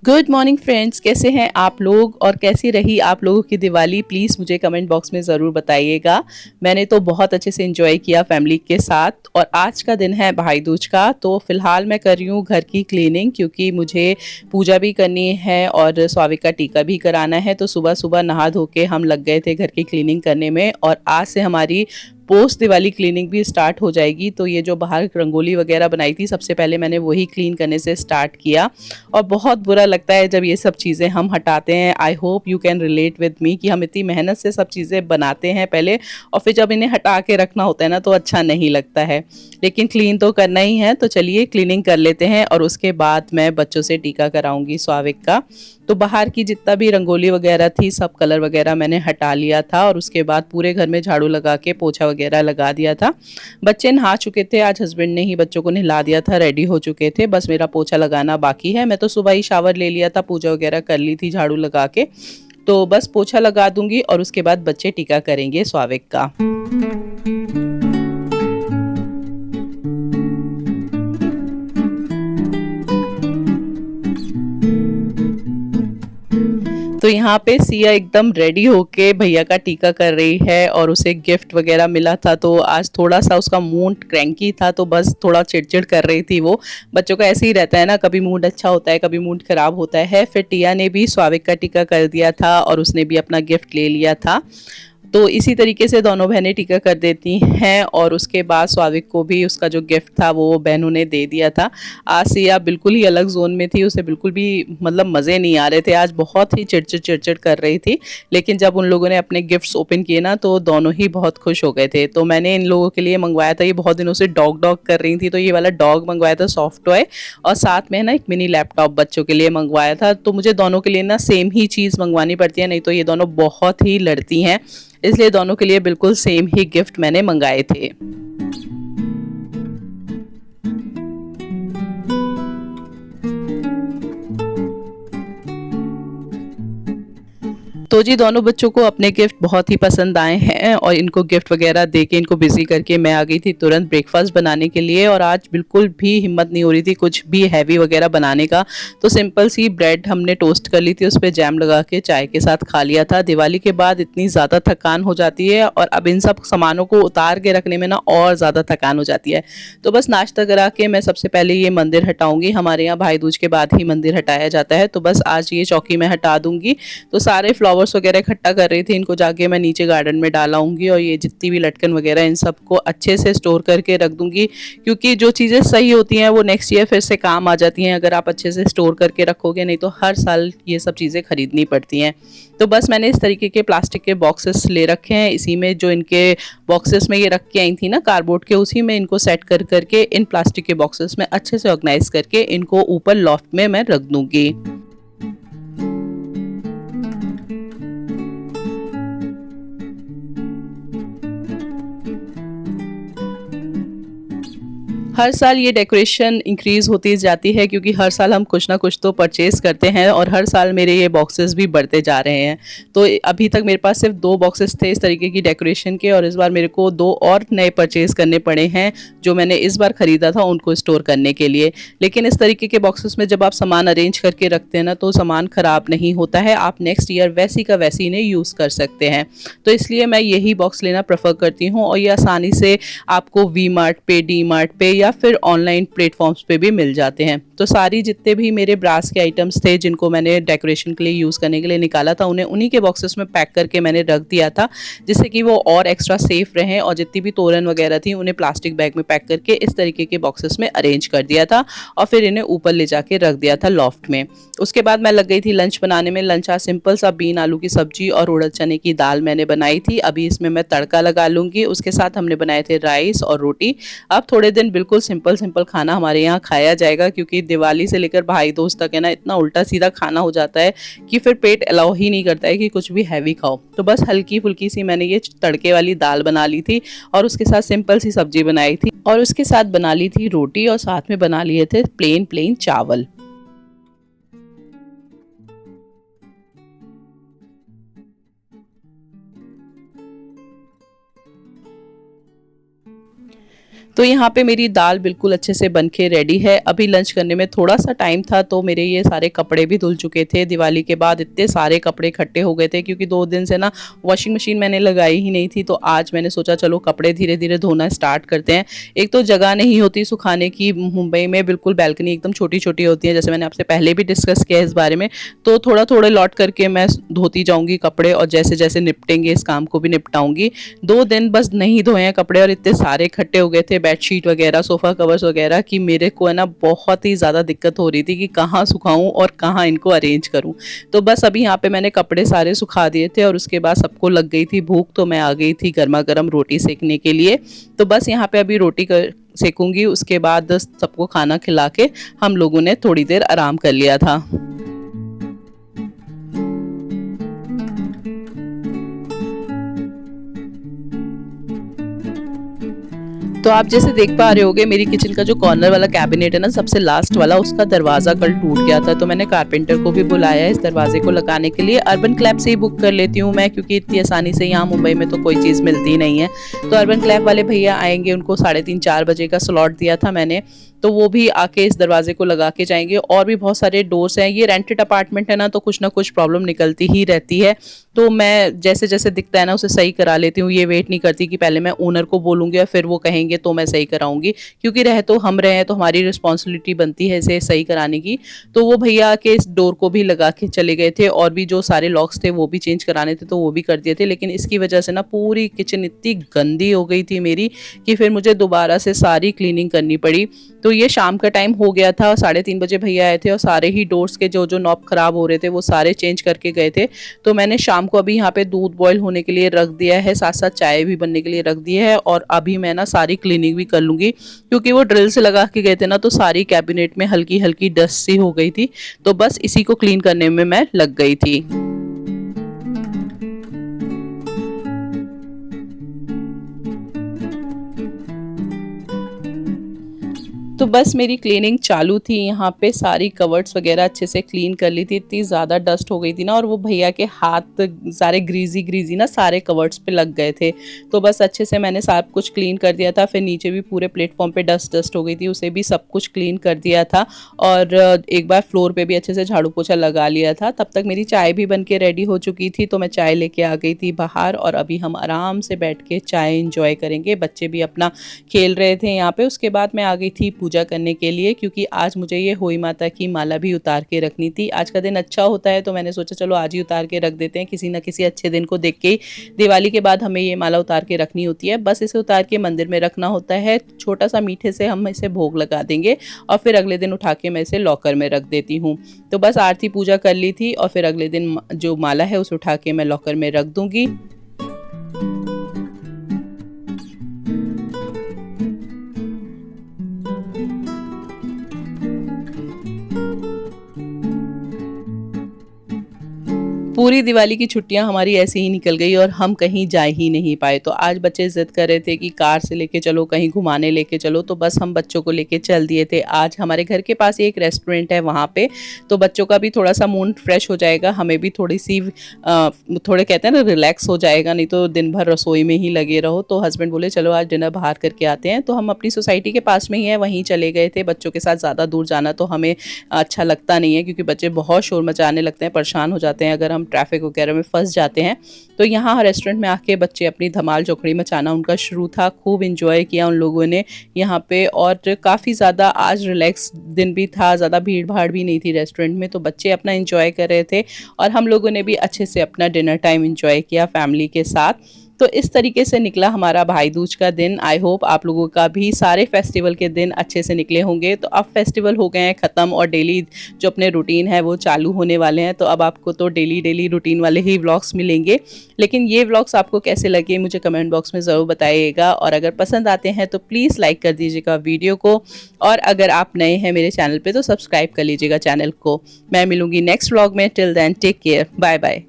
Good morning friends, कैसे हैं आप लोग और कैसी रही आप लोगों की दिवाली? प्लीज़ मुझे कमेंट बॉक्स में ज़रूर बताइएगा। मैंने तो बहुत अच्छे से एंजॉय किया फैमिली के साथ। और आज का दिन है भाई दूज का, तो फ़िलहाल मैं कर रही हूँ घर की क्लीनिंग, क्योंकि मुझे पूजा भी करनी है और स्वाविक का टीका भी कराना है। तो सुबह सुबह नहा धो के हम लग गए थे घर की क्लीनिंग करने में, और आज से हमारी पोस्ट दिवाली क्लीनिंग भी स्टार्ट हो जाएगी। तो ये जो बाहर रंगोली वगैरह बनाई थी, सबसे पहले मैंने वही क्लीन करने से स्टार्ट किया। और बहुत बुरा लगता है जब ये सब चीज़ें हम हटाते हैं। I hope you can relate with me कि हम इतनी मेहनत से सब चीज़ें बनाते हैं पहले, और फिर जब इन्हें हटा के रखना होता है ना, तो अच्छा नहीं लगता है। लेकिन क्लीन तो करना ही है, तो चलिए क्लीनिंग कर लेते हैं और उसके बाद मैं बच्चों से टीका कराऊंगी स्वाविक का। तो बाहर की जितना भी रंगोली वगैरह थी, सब कलर वगैरह मैंने हटा लिया था, और उसके बाद पूरे घर में झाड़ू लगा के पोछा वगैरह लगा दिया था। बच्चे नहा चुके थे, आज हस्बैंड ने ही बच्चों को नहला दिया था, रेडी हो चुके थे, बस मेरा पोछा लगाना बाकी है। मैं तो सुबह ही शावर ले लिया था, पूजा वगैरह कर ली थी झाड़ू लगा के। तो बस पोछा लगा दूंगी और उसके बाद बच्चे टीका करेंगे स्वाविक का। तो यहाँ पे सिया एकदम रेडी होके भैया का टीका कर रही है, और उसे गिफ्ट वगैरह मिला था, तो आज थोड़ा सा उसका मूड क्रैंकी था, तो बस थोड़ा चिड़चिड़ कर रही थी वो। बच्चों का ऐसे ही रहता है ना, कभी मूड अच्छा होता है, कभी मूड खराब होता है। फिर टिया ने भी स्वाविक का टीका कर दिया था और उसने भी अपना गिफ्ट ले लिया था। तो इसी तरीके से दोनों बहनें टीका कर देती हैं, और उसके बाद स्वाविक को भी उसका जो गिफ्ट था वो बहनों ने दे दिया था। आज सिया बिल्कुल ही अलग जोन में थी, उसे बिल्कुल भी मतलब मज़े नहीं आ रहे थे, आज बहुत ही चिड़चिड़ कर रही थी। लेकिन जब उन लोगों ने अपने गिफ्ट्स ओपन किए ना, तो दोनों ही बहुत खुश हो गए थे। तो मैंने इन लोगों के लिए मंगवाया था, ये बहुत दिनों से डॉग डॉग कर रही थी, तो ये वाला डॉग मंगवाया था सॉफ्ट टॉय, और साथ में ना एक मिनी लैपटॉप बच्चों के लिए मंगवाया था। तो मुझे दोनों के लिए ना सेम ही चीज़ मंगवानी पड़ती है, नहीं तो ये दोनों बहुत ही लड़ती हैं, इसलिए दोनों के लिए बिल्कुल सेम ही गिफ्ट मैंने मंगाए थे। तो जी दोनों बच्चों को अपने गिफ्ट बहुत ही पसंद आए हैं, और इनको गिफ्ट वगैरह देके इनको बिजी करके मैं आ गई थी तुरंत ब्रेकफास्ट बनाने के लिए। और आज बिल्कुल भी हिम्मत नहीं हो रही थी कुछ भी हैवी वगैरह बनाने का, तो सिंपल सी ब्रेड हमने टोस्ट कर ली थी, उस पर जैम लगा के चाय के साथ खा लिया था। दिवाली के बाद इतनी ज़्यादा थकान हो जाती है, और अब इन सब सामानों को उतार के रखने में ना और ज़्यादा थकान हो जाती है। तो बस नाश्ता करा के मैं सबसे पहले ये मंदिर हटाऊंगी। हमारे यहाँ भाई दूज के बाद ही मंदिर हटाया जाता है, तो बस आज ये चौकी मैं हटा दूंगी। तो सारे फ्लावर्स वगैरह इकट्ठा कर रही थी, इनको जाके मैं नीचे गार्डन में डालाऊंगी, और ये जितनी भी लटकन वगैरह इन सबको अच्छे से स्टोर करके रख दूंगी, क्योंकि जो चीज़ें सही होती हैं वो नेक्स्ट ईयर फिर से काम आ जाती हैं अगर आप अच्छे से स्टोर करके रखोगे, नहीं तो हर साल ये सब चीज़ें खरीदनी पड़ती हैं। तो बस मैंने इस तरीके के प्लास्टिक के बॉक्सेस ले रखे हैं, इसी में जो इनके बॉक्सेस में ये रख के आई थी ना कार्डबोर्ड के, उसी में इनको सेट कर करके इन प्लास्टिक के बॉक्सेस में अच्छे से ऑर्गेनाइज करके इनको ऊपर लॉफ्ट में मैं रख दूंगी। हर साल ये डेकोरेशन इंक्रीज़ होती जाती है, क्योंकि हर साल हम कुछ ना कुछ तो परचेज़ करते हैं, और हर साल मेरे ये बॉक्सेस भी बढ़ते जा रहे हैं। तो अभी तक मेरे पास सिर्फ 2 बॉक्सेस थे इस तरीके की डेकोरेशन के, और इस बार मेरे को 2 और नए परचेज़ करने पड़े हैं, जो मैंने इस बार ख़रीदा था उनको स्टोर करने के लिए। लेकिन इस तरीके के बॉक्सेस में जब आप सामान अरेंज करके रखते हैं ना, तो सामान ख़राब नहीं होता है, आप नेक्स्ट ईयर वैसी का वैसी इन्हें यूज़ कर सकते हैं। तो इसलिए मैं यही बॉक्स लेना प्रेफर करती हूँ, और ये आसानी से आपको वी मार्ट पे, डी मार्ट पे या फिर ऑनलाइन प्लेटफॉर्म्स पे भी मिल जाते हैं। तो सारी जितने भी मेरे ब्रास के आइटम्स थे जिनको मैंने डेकोरेशन के लिए यूज़ करने के लिए निकाला था, उन्हें उन्हीं के बॉक्सेस में पैक करके मैंने रख दिया था, जिससे कि वो और एक्स्ट्रा सेफ रहें। और जितनी भी तोरण वगैरह थी उन्हें प्लास्टिक बैग में पैक करके इस तरीके के बॉक्सेस में अरेंज कर दिया था, और फिर इन्हें ऊपर ले जाके रख दिया था लॉफ्ट में। उसके बाद मैं लग गई थी लंच बनाने में। लंच आज सिंपल सा बीन आलू की सब्जी और उड़द चने की दाल मैंने बनाई थी। अभी इसमें मैं तड़का लगा लूँगी। उसके साथ हमने बनाए थे राइस और रोटी। अब थोड़े दिन बिल्कुल सिंपल सिंपल खाना हमारे यहाँ खाया जाएगा, क्योंकि दिवाली से लेकर भाई दूज तक है ना, इतना उल्टा सीधा खाना हो जाता है कि फिर पेट अलाउ ही नहीं करता है कि कुछ भी हैवी खाओ। तो बस हल्की फुल्की सी मैंने ये तड़के वाली दाल बना ली थी, और उसके साथ सिंपल सी सब्जी बनाई थी, और उसके साथ बना ली थी रोटी, और साथ में बना लिए थे प्लेन चावल। तो यहाँ पे मेरी दाल बिल्कुल अच्छे से बन के रेडी है। अभी लंच करने में थोड़ा सा टाइम था तो मेरे ये सारे कपड़े भी धुल चुके थे। दिवाली के बाद इतने सारे कपड़े इकट्ठे हो गए थे क्योंकि 2 दिन से ना वॉशिंग मशीन मैंने लगाई ही नहीं थी। तो आज मैंने सोचा चलो कपड़े धीरे धीरे धोना स्टार्ट करते हैं। एक तो जगह नहीं होती सुखाने की, मुंबई में बिल्कुल बैल्कनी एकदम छोटी छोटी होती है, जैसे मैंने आपसे पहले भी डिस्कस किया है इस बारे में। तो थोड़ा थोड़ा लौट करके मैं धोती जाऊँगी कपड़े और जैसे जैसे निपटेंगे इस काम को भी निपटाऊँगी। 2 दिन बस नहीं धोए हैं कपड़े और इतने सारे इकट्ठे हो गए थे, बेडशीट वगैरह, सोफ़ा कवर्स वगैरह, कि मेरे को है ना बहुत ही ज़्यादा दिक्कत हो रही थी कि कहाँ सुखाऊं और कहाँ इनको अरेंज करूं। तो बस अभी यहाँ पे मैंने कपड़े सारे सुखा दिए थे और उसके बाद सबको लग गई थी भूख, तो मैं आ गई थी गर्मा गर्म रोटी सेकने के लिए। तो बस यहाँ पे अभी रोटी सेकूंगी, उसके बाद सबको खाना खिला के हम लोगों ने थोड़ी देर आराम कर लिया था। तो आप जैसे देख पा रहे होगे मेरी किचन का जो कॉर्नर वाला कैबिनेट है ना, सबसे लास्ट वाला, उसका दरवाज़ा कल टूट गया था। तो मैंने कारपेंटर को भी बुलाया है इस दरवाजे को लगाने के लिए। अर्बन क्लैप से ही बुक कर लेती हूँ मैं, क्योंकि इतनी आसानी से यहाँ मुंबई में तो कोई चीज़ मिलती नहीं है। तो अर्बन क्लैप वाले भैया आएंगे, उनको 3:30-4 बजे का स्लॉट दिया था मैंने, तो वो भी आके इस दरवाजे को लगा के जाएंगे। और भी बहुत सारे डोर्स हैं, ये रेंटेड अपार्टमेंट है ना, तो कुछ ना कुछ प्रॉब्लम निकलती ही रहती है। तो मैं जैसे जैसे दिखता है ना उसे सही करा लेती हूँ। ये वेट नहीं करती कि पहले मैं ओनर को बोलूँगी और फिर वो कहेंगे तो मैं सही कराऊंगी, क्योंकि रहे तो हम रहे हैं तो हमारी रिस्पॉन्सिबिलिटी बनती है इसे सही कराने की। तो वो भैया आके इस डोर को भी लगा के चले गए थे और भी जो सारे लॉक्स थे वो भी चेंज कराने थे तो वो भी कर दिए थे। लेकिन इसकी वजह से ना पूरी किचन इतनी गंदी हो गई थी मेरी कि फिर मुझे दोबारा से सारी क्लीनिंग करनी पड़ी। तो ये शाम का टाइम हो गया था, 3:30 बजे भैया आए थे और सारे ही डोर्स के जो जो नॉब खराब हो रहे थे वो सारे चेंज करके गए थे। तो मैंने शाम को अभी यहाँ पे दूध बॉईल होने के लिए रख दिया है, साथ साथ चाय भी बनने के लिए रख दी है। और अभी मैं ना सारी क्लीनिंग भी कर लूँगी, क्योंकि वो ड्रिल से लगा के गए थे ना, तो सारी कैबिनेट में हल्की हल्की डस्ट सी हो गई थी। तो बस इसी को क्लीन करने में मैं लग गई थी। तो बस मेरी क्लीनिंग चालू थी, यहाँ पे सारी कवर्ड्स वगैरह अच्छे से क्लीन कर ली थी। इतनी ज़्यादा डस्ट हो गई थी ना, और वो भैया के हाथ सारे ग्रीजी ना सारे कवर्ड्स पे लग गए थे। तो बस अच्छे से मैंने सब कुछ क्लीन कर दिया था। फिर नीचे भी पूरे प्लेटफॉर्म पे डस्ट हो गई थी, उसे भी सब कुछ क्लीन कर दिया था। और एक बार फ्लोर पे भी अच्छे से झाड़ू पोछा लगा लिया था। तब तक मेरी चाय भी बन के रेडी हो चुकी थी, तो मैं चाय लेके आ गई थी बाहर और अभी हम आराम से बैठ के चाय इंजॉय करेंगे। बच्चे भी अपना खेल रहे थे यहाँ पे। उसके बाद मैं आ गई थी पूजा करने के लिए, क्योंकि आज मुझे ये होई माता की माला भी उतार के रखनी थी। आज का दिन अच्छा होता है तो मैंने सोचा चलो आज ही उतार के रख देते हैं, किसी ना किसी अच्छे दिन को देख के ही। दिवाली के बाद हमें ये माला उतार के रखनी होती है, बस इसे उतार के मंदिर में रखना होता है। छोटा सा मीठे से हम इसे भोग लगा देंगे और फिर अगले दिन उठा के मैं इसे लॉकर में रख देती हूँ। तो बस आरती पूजा कर ली थी और फिर अगले दिन जो माला है उसे उठा के मैं लॉकर में रख दूंगी। पूरी दिवाली की छुट्टियां हमारी ऐसे ही निकल गई और हम कहीं जा ही नहीं पाए। तो आज बच्चे जिद कर रहे थे कि कार से लेके चलो, कहीं घुमाने लेके चलो, तो बस हम बच्चों को लेके चल दिए थे। आज हमारे घर के पास एक रेस्टोरेंट है वहाँ पे, तो बच्चों का भी थोड़ा सा मूड फ्रेश हो जाएगा, हमें भी थोड़ी सी थोड़े कहते हैं ना रिलैक्स हो जाएगा, नहीं तो दिन भर रसोई में ही लगे रहो। तो हस्बैंड बोले चलो आज डिनर बाहर करके आते हैं। तो हम अपनी सोसाइटी के पास में ही है वहीं चले गए थे। बच्चों के साथ ज़्यादा दूर जाना तो हमें अच्छा लगता नहीं है, क्योंकि बच्चे बहुत शोर मचाने लगते हैं, परेशान हो जाते हैं अगर हम ट्रैफिक वगैरह में फंस जाते हैं। तो यहाँ रेस्टोरेंट में आके बच्चे अपनी धमाल चौकड़ी मचाना उनका शुरू था। खूब इंजॉय किया उन लोगों ने यहाँ पे, और काफ़ी ज़्यादा आज रिलैक्स दिन भी था, ज़्यादा भीड़ भाड़ भी नहीं थी रेस्टोरेंट में। तो बच्चे अपना इंजॉय कर रहे थे और हम लोगों ने भी अच्छे से अपना डिनर टाइम इंजॉय किया फैमिली के साथ। तो इस तरीके से निकला हमारा भाई दूज का दिन। आई होप आप लोगों का भी सारे फेस्टिवल के दिन अच्छे से निकले होंगे। तो अब फेस्टिवल हो गए हैं ख़त्म और डेली जो अपने रूटीन है वो चालू होने वाले हैं। तो अब आपको तो डेली रूटीन वाले ही व्लॉग्स मिलेंगे। लेकिन ये व्लॉग्स आपको कैसे लगे मुझे कमेंट बॉक्स में ज़रूर बताइएगा, और अगर पसंद आते हैं तो प्लीज़ लाइक कर दीजिएगा वीडियो को, और अगर आप नए हैं मेरे चैनल पर तो सब्सक्राइब कर लीजिएगा चैनल को। मैं मिलूँगी नेक्स्ट व्लॉग में। Till then take care, bye bye.